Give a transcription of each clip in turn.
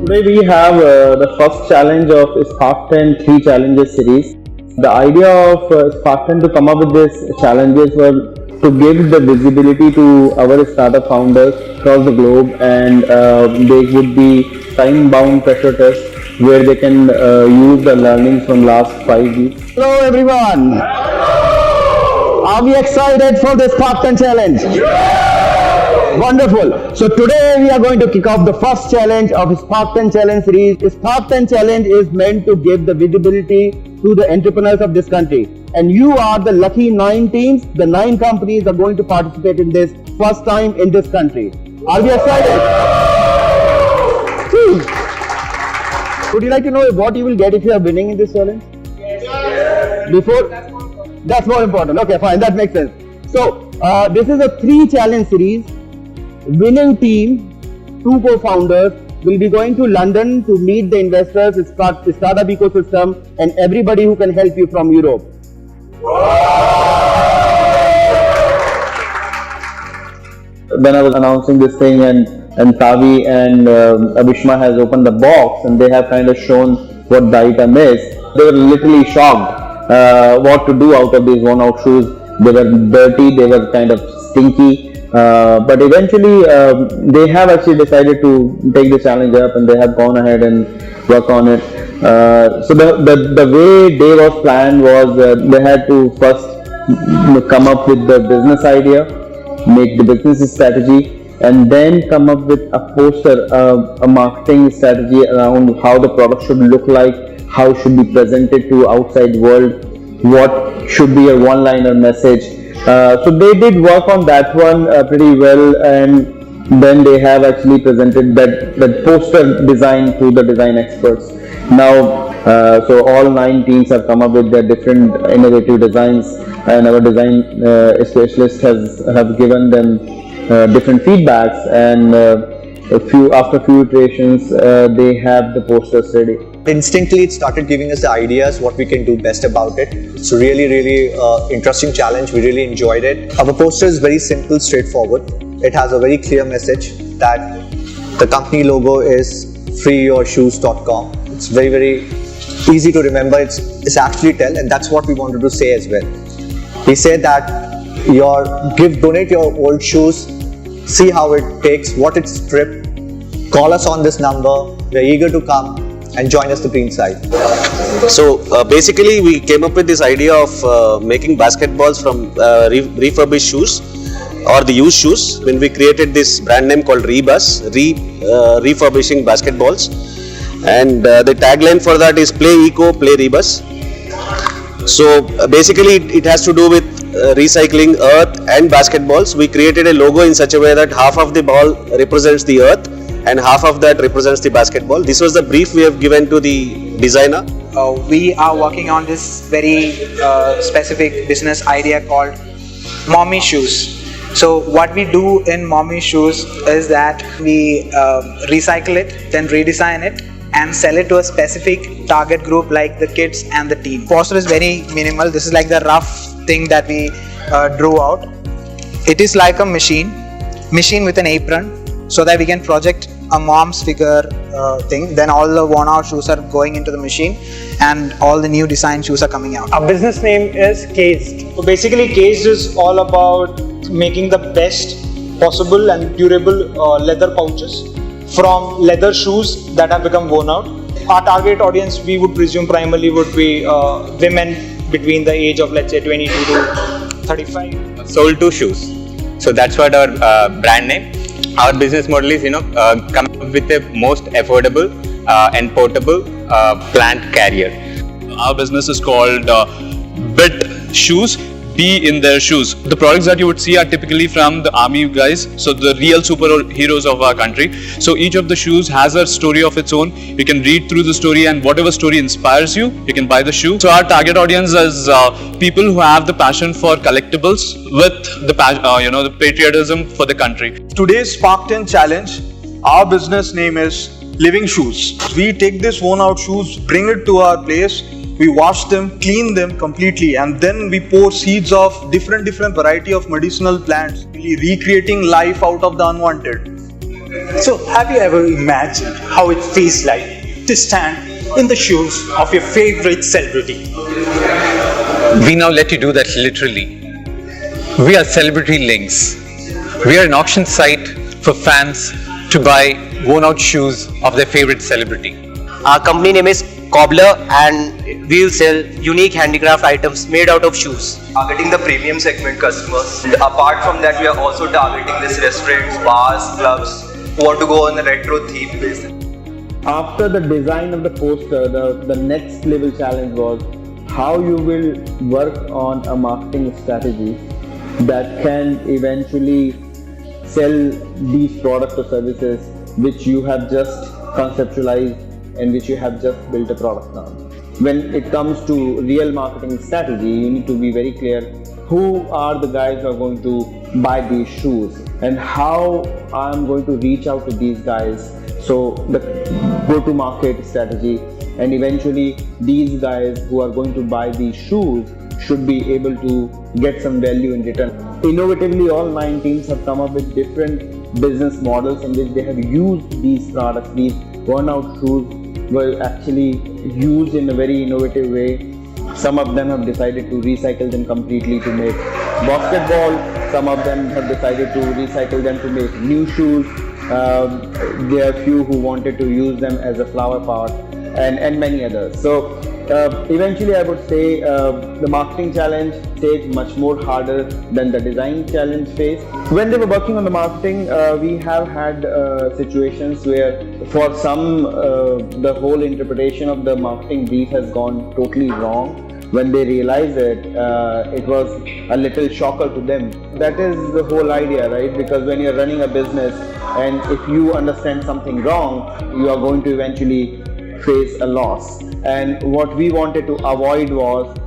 Today we have the first challenge of Spark10 3 Challenges series. The idea of Spark10 to come up with these challenges was to give the visibility to our startup founders across the globe, and they would be time-bound pressure tests where they can use the learnings from last 5 weeks. Hello everyone! Are we excited for this Spark10 challenge? Wonderful! So today we are going to kick off the first challenge of Spark10 challenge series. Spark10 challenge is meant to give the visibility to the entrepreneurs of this country. And you are the lucky 9 teams. The 9 companies are going to participate in this first time in this country. Are we excited? Would you like to know what you will get if you are winning in this challenge? Yes. Before? That's more important. Okay, fine. That makes sense. So, this is a 3 challenge series. Winning team, 2 co-founders, will be going to London to meet the investors, the startup ecosystem, and everybody who can help you from Europe. When I was announcing this thing, and Tavi and Avishma has opened the box and they have kind of shown what the item is, they were literally shocked what to do out of these worn-out shoes. They were dirty, they were kind of stinky. But eventually they have actually decided to take the challenge up, and they have gone ahead and work on it. So the way day was planned was they had to first come up with the business idea, make the business strategy, and then come up with a poster, a marketing strategy around how the product should look like, how it should be presented to outside world, what should be a one-liner message. So they did work on that one pretty well, and then they have actually presented that poster design to the design experts. Now, so all 9 teams have come up with their different innovative designs, and our design specialist have given them different feedbacks, and after few iterations, they have the posters ready. Instinctively, it started giving us the ideas what we can do best about it. It's a really interesting challenge. We really enjoyed it. Our poster is very simple, straightforward. It has a very clear message that the company logo is freeyourshoes.com. It's very easy to remember. It's actually tell, and that's what we wanted to say as well. We say that donate your old shoes, see how it takes, what it's stripped. Call us on this number. We're eager to come and join us the green side. So basically we came up with this idea of making basketballs from refurbished shoes or the used shoes, when we created this brand name called Rebus, refurbishing basketballs, and the tagline for that is play eco, play Rebus. So basically it has to do with recycling earth and basketballs. We created a logo in such a way that half of the ball represents the earth and half of that represents the basketball. This was the brief we have given to the designer. We are working on this very specific business idea called Mommy Shoes. So what we do in Mommy Shoes is that we recycle it, then redesign it, and sell it to a specific target group like the kids and the teen. Poster is very minimal. This is like the rough thing that we drew out. It is like a machine with an apron, so that we can project a mom's figure thing. Then all the worn out shoes are going into the machine, and all the new design shoes are coming out. Our business name is Cased. So basically Cased is all about making the best possible and durable leather pouches from leather shoes that have become worn out. Our target audience, we would presume, primarily would be women between the age of, let's say, 22 to 35. Sold to shoes. So that's what our brand name. Our business model is, come up with the most affordable and portable plant carrier. Our business is called Bit Shoes. Be in their shoes. The products that you would see are typically from the army guys, so the real superheroes of our country. So each of the shoes has a story of its own. You can read through the story, and whatever story inspires you, you can buy the shoe. So our target audience is people who have the passion for collectibles with the the patriotism for the country. Today's Spark10 challenge, our business name is Living Shoes. We take these worn out shoes, bring it to our place, we wash them, clean them completely, and then we pour seeds of different variety of medicinal plants, really recreating life out of the unwanted. So, have you ever imagined how it feels like to stand in the shoes of your favorite celebrity? We now let you do that literally. We are Celebrity Links. We are an auction site for fans to buy worn-out shoes of their favorite celebrity. Our company name is Cobbler, and we will sell unique handicraft items made out of shoes. Targeting the premium segment customers. Apart from that, we are also targeting this restaurants, bars, clubs who want to go on the retro theme basis. After the design of the poster, the next level challenge was how you will work on a marketing strategy that can eventually sell these products or services which you have just conceptualized and which you have just built a product on. When it comes to real marketing strategy, you need to be very clear who are the guys who are going to buy these shoes and how I'm going to reach out to these guys. So the go-to-market strategy, and eventually these guys who are going to buy these shoes should be able to get some value in return. Innovatively, all 9 teams have come up with different business models in which they have used these products. These worn-out shoes were actually used in a very innovative way. Some of them have decided to recycle them completely to make basketball. Some of them have decided to recycle them to make new shoes. There are few who wanted to use them as a flower pot, and many others. So eventually I would say the marketing challenge stayed much more harder than the design challenge phase. When they were working on the marketing, we have had situations where for some the whole interpretation of the marketing brief has gone totally wrong. When they realize it, it was a little shocker to them. That is the whole idea, right? Because when you're running a business and if you understand something wrong, you are going to eventually face a loss. And what we wanted to avoid was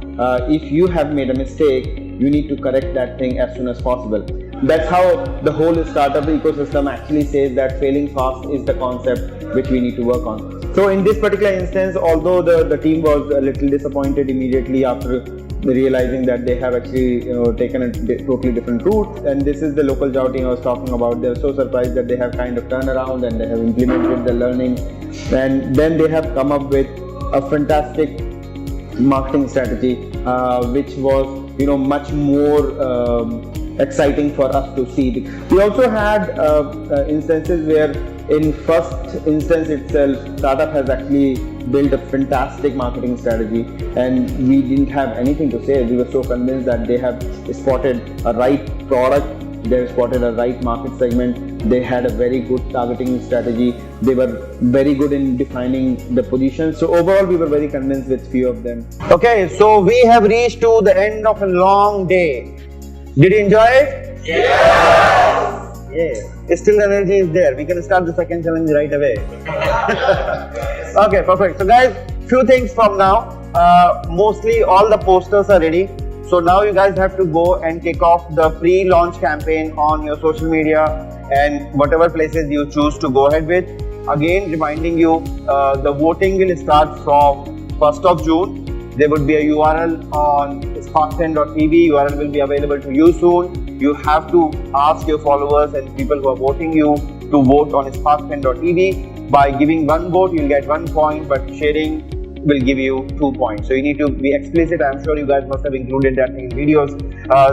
if you have made a mistake, you need to correct that thing as soon as possible. That's how the whole startup ecosystem actually says that failing fast is the concept which we need to work on. So in this particular instance, although the team was a little disappointed immediately after realizing that they have actually taken a totally different route, and this is the local Jao team I was talking about. They're so surprised that they have kind of turned around and they have implemented the learning, and then they have come up with a fantastic marketing strategy which was much more exciting for us to see. We also had instances where in first instance itself, startup has actually built a fantastic marketing strategy and we didn't have anything to say. We were so convinced that they have spotted a right product, they have spotted a right market segment, they had a very good targeting strategy, they were very good in defining the position. So overall we were very convinced with few of them. Okay, so we have reached to the end of a long day. Did you enjoy it? Yes! Yeah. Still energy is there. We can start the second challenge right away. Okay, perfect. So guys, few things from now. Mostly all the posters are ready. So now you guys have to go and kick off the pre-launch campaign on your social media and whatever places you choose to go ahead with. Again, reminding you, the voting will start from 1st of June. There would be a URL on Spark10.tv. URL will be available to you soon. You have to ask your followers and people who are voting you to vote on Spark10.tv. By giving 1 vote, you'll get 1 point, but sharing will give you 2 points. So you need to be explicit. I'm sure you guys must have included that in videos.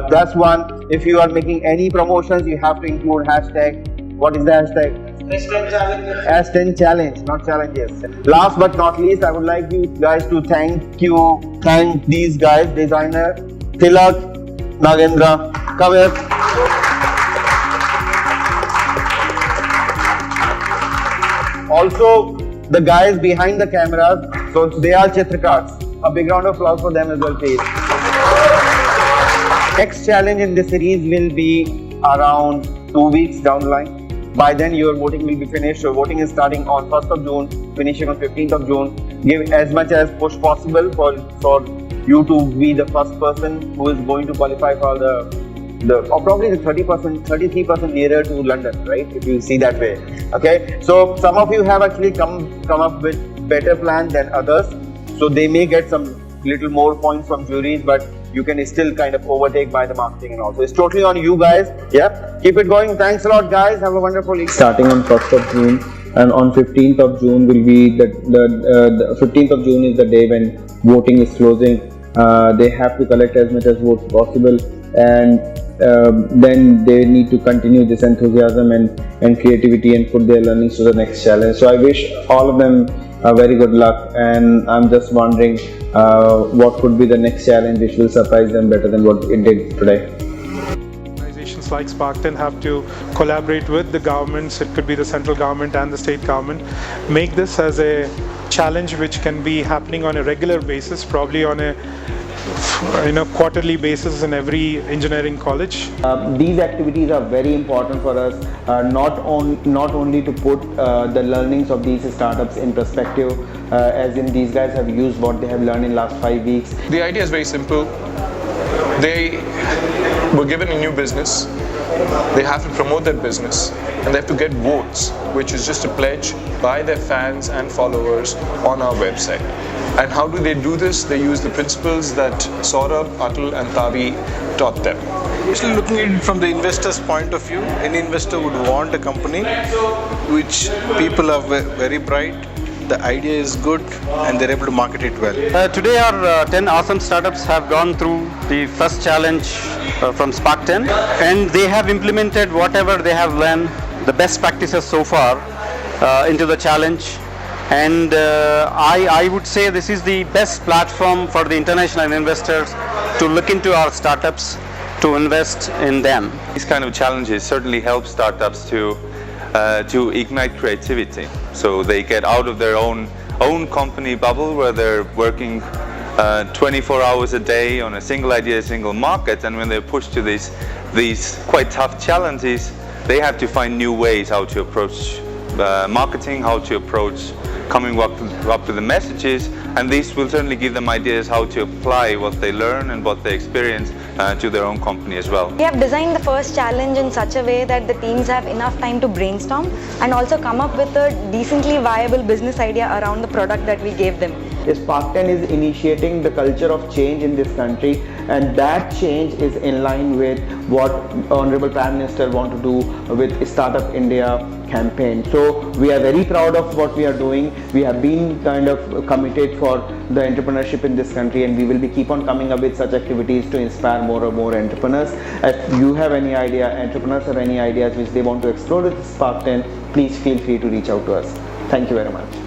That's one. If you are making any promotions, you have to include hashtag. What is the hashtag? S10 challenge, not challenges. Last but not least, I would like you guys to thank these guys, designer Tilak, Nagendra. Come here. Also, the guys behind the cameras, so they are Chitrakars. A big round of applause for them as well, please. Next challenge in this series will be around 2 weeks down the line. By then your voting will be finished. So voting is starting on 1st of June, finishing on 15th of June. Give as much as push possible for you to be the first person who is going to qualify for or probably the 33% nearer to London, right? If you see that way. Okay. So some of you have actually come up with better plan than others. So they may get some little more points from juries, but you can still kind of overtake by the marketing and all. So it's totally on you guys. Yeah, keep it going. Thanks a lot, guys. Have a wonderful week. Starting on 1st of June, and on 15th of June will be the 15th of June is the day when voting is closing. They have to collect as much as votes possible, and then they need to continue this enthusiasm and creativity and put their learnings to the next challenge. So I wish all of them very good luck, and I'm just wondering what could be the next challenge which will surprise them better than what it did today. Organizations like Spark10 have to collaborate with the governments, it could be the central government and the state government, make this as a challenge which can be happening on a regular basis, probably on a quarterly basis in every engineering college. These activities are very important for us, not only to put the learnings of these startups in perspective, as in these guys have used what they have learned in last 5 weeks. The idea is very simple. They were given a new business, they have to promote that business, and they have to get votes, which is just a pledge by their fans and followers on our website. And how do they do this? They use the principles that Saurabh, Atul and Tavi taught them. Actually, looking at it from the investor's point of view, any investor would want a company which people are very bright, the idea is good, and they're able to market it well. Today our 10 awesome startups have gone through the first challenge from Spark10, and they have implemented whatever they have learned, the best practices so far into the challenge. And I would say this is the best platform for the international investors to look into our startups, to invest in them. These kind of challenges certainly help startups to ignite creativity. So they get out of their own company bubble where they're working 24 hours a day on a single idea, single market, and when they're pushed to these quite tough challenges, they have to find new ways how to approach marketing, how to approach coming up to the messages, and this will certainly give them ideas how to apply what they learn and what they experience to their own company as well. We have designed the first challenge in such a way that the teams have enough time to brainstorm and also come up with a decently viable business idea around the product that we gave them. Spark10 is initiating the culture of change in this country, and that change is in line with what Honorable Prime Minister want to do with Startup India campaign. So we are very proud of what we are doing. We have been kind of committed for the entrepreneurship in this country, and we will be keep on coming up with such activities to inspire more and more entrepreneurs. If you have any idea, entrepreneurs have any ideas which they want to explore with Spark10, please feel free to reach out to us. Thank you very much.